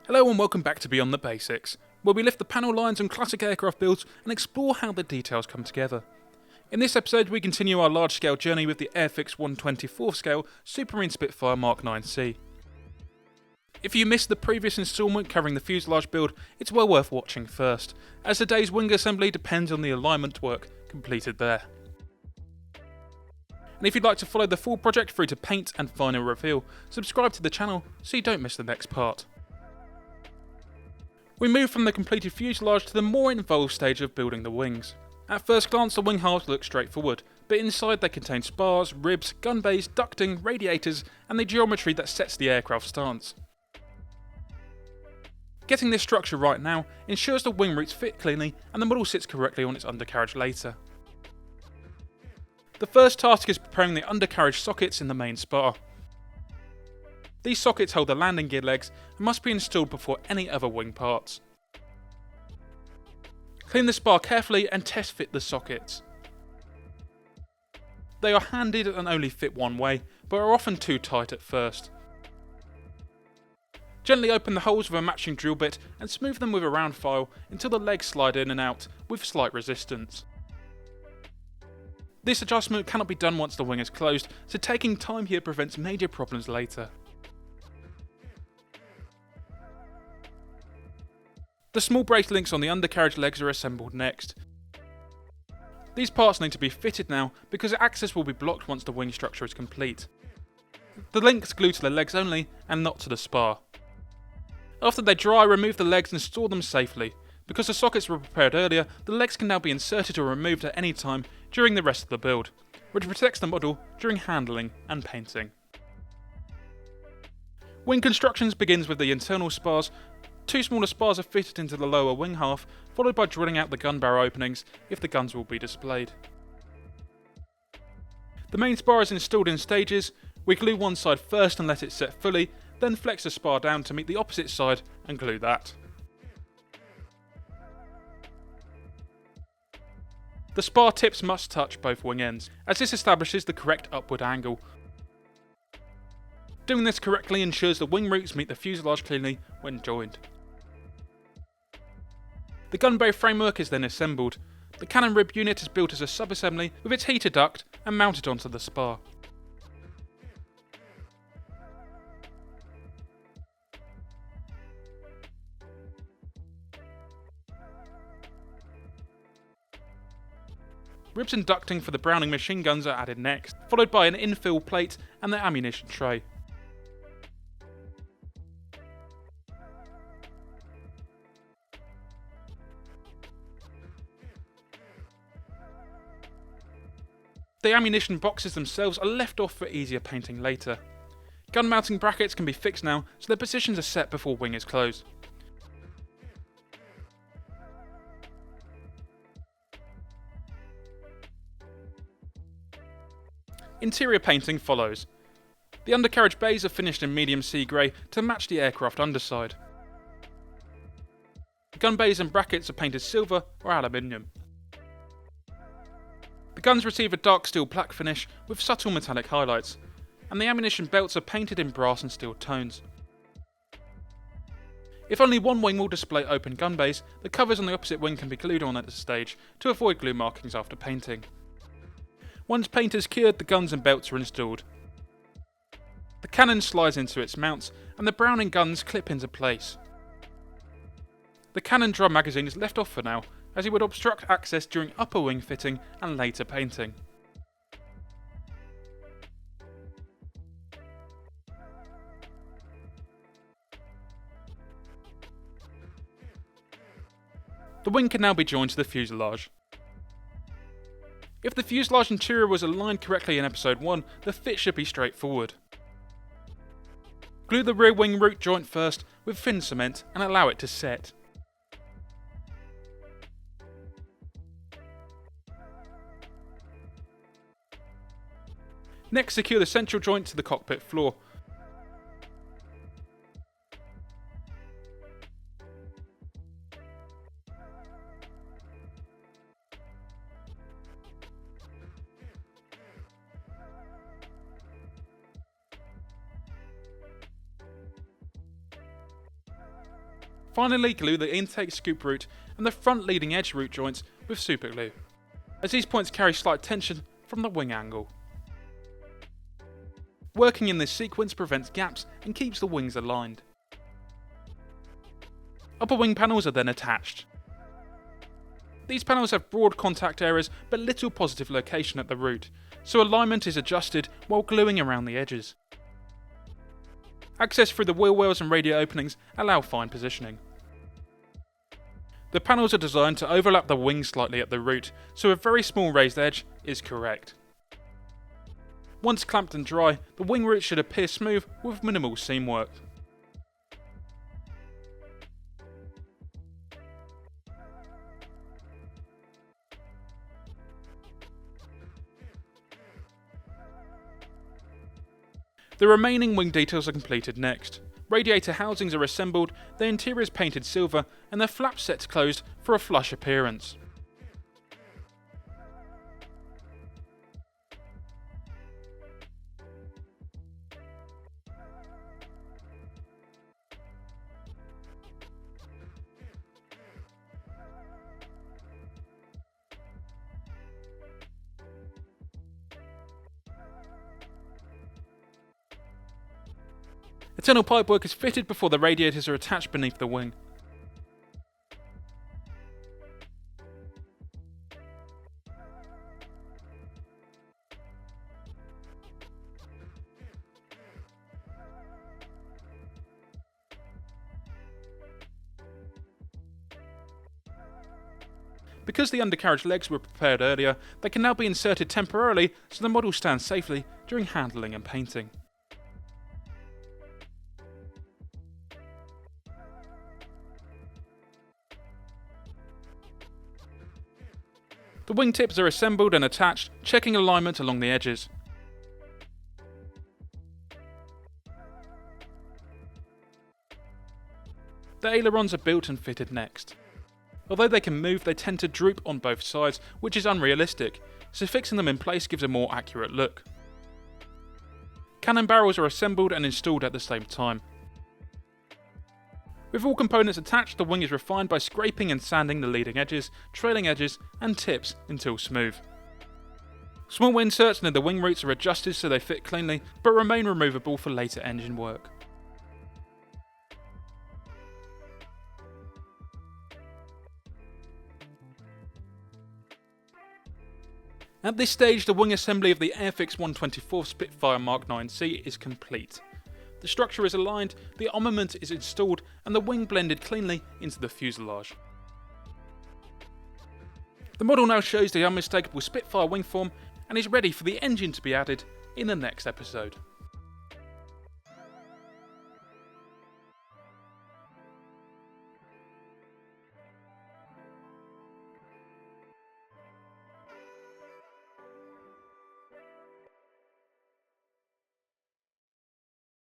Hello and welcome back to Beyond the Basics, where we lift the panel lines on classic aircraft builds and explore how the details come together. In this episode we continue our large-scale journey with the Airfix 1/24 scale Supermarine Spitfire Mk IX. If you missed the previous instalment covering the fuselage build, it's well worth watching first, as today's wing assembly depends on the alignment work completed there. And if you'd like to follow the full project through to paint and final reveal, subscribe to the channel so you don't miss the next part. We move from the completed fuselage to the more involved stage of building the wings. At first glance the wing halves look straightforward, but inside they contain spars, ribs, gun bays, ducting, radiators and the geometry that sets the aircraft stance. Getting this structure right now ensures the wing roots fit cleanly and the model sits correctly on its undercarriage later. The first task is preparing the undercarriage sockets in the main spar. These sockets hold the landing gear legs and must be installed before any other wing parts. Clean the spar carefully and test fit the sockets. They are handed and only fit one way, but are often too tight at first. Gently open the holes with a matching drill bit and smooth them with a round file until the legs slide in and out with slight resistance. This adjustment cannot be done once the wing is closed, so taking time here prevents major problems later. The small brace links on the undercarriage legs are assembled next. These parts need to be fitted now because access will be blocked once the wing structure is complete. The links glue to the legs only and not to the spar. After they dry, remove the legs and store them safely. Because the sockets were prepared earlier, the legs can now be inserted or removed at any time during the rest of the build, which protects the model during handling and painting. Wing constructions begins with the internal spars. Two smaller spars are fitted into the lower wing half, followed by drilling out the gun barrel openings if the guns will be displayed. The main spar is installed in stages. We glue one side first and let it set fully, then flex the spar down to meet the opposite side and glue that. The spar tips must touch both wing ends, as this establishes the correct upward angle. Doing this correctly ensures the wing roots meet the fuselage cleanly when joined. The gun bay framework is then assembled. The cannon rib unit is built as a sub-assembly with its heater duct and mounted onto the spar. Ribs and ducting for the Browning machine guns are added next, followed by an infill plate and the ammunition tray. The ammunition boxes themselves are left off for easier painting later. Gun mounting brackets can be fixed now, so their positions are set before wing is closed. Interior painting follows. The undercarriage bays are finished in medium sea grey to match the aircraft underside. The gun bays and brackets are painted silver or aluminium. The guns receive a dark steel black finish with subtle metallic highlights, and the ammunition belts are painted in brass and steel tones. If only one wing will display open gun bays, the covers on the opposite wing can be glued on at this stage to avoid glue markings after painting. Once paint is cured, the guns and belts are installed. The cannon slides into its mounts, and the Browning guns clip into place. The cannon drum magazine is left off for now, as it would obstruct access during upper wing fitting and later painting. The wing can now be joined to the fuselage. If the fuselage interior was aligned correctly in episode 1, the fit should be straightforward. Glue the rear wing root joint first with thin cement and allow it to set. Next, secure the central joint to the cockpit floor. Finally, glue the intake scoop root and the front leading edge root joints with super glue, as these points carry slight tension from the wing angle. Working in this sequence prevents gaps and keeps the wings aligned. Upper wing panels are then attached. These panels have broad contact areas but little positive location at the root, so alignment is adjusted while gluing around the edges. Access through the wheel wells and radiator openings allow fine positioning. The panels are designed to overlap the wing slightly at the root, so a very small raised edge is correct. Once clamped and dry, the wing root should appear smooth with minimal seam work. The remaining wing details are completed next. Radiator housings are assembled, the interior is painted silver, and the flaps set closed for a flush appearance. The tunnel pipework is fitted before the radiators are attached beneath the wing. Because the undercarriage legs were prepared earlier, they can now be inserted temporarily so the model stands safely during handling and painting. The wingtips are assembled and attached, checking alignment along the edges. The ailerons are built and fitted next. Although they can move, they tend to droop on both sides, which is unrealistic, so fixing them in place gives a more accurate look. Cannon barrels are assembled and installed at the same time. With all components attached, the wing is refined by scraping and sanding the leading edges, trailing edges, and tips until smooth. Small inserts near the wing roots are adjusted so they fit cleanly, but remain removable for later engine work. At this stage, the wing assembly of the Airfix 124 Spitfire Mk IX is complete. The structure is aligned, the armament is installed, and the wing blended cleanly into the fuselage. The model now shows the unmistakable Spitfire wing form and is ready for the engine to be added in the next episode.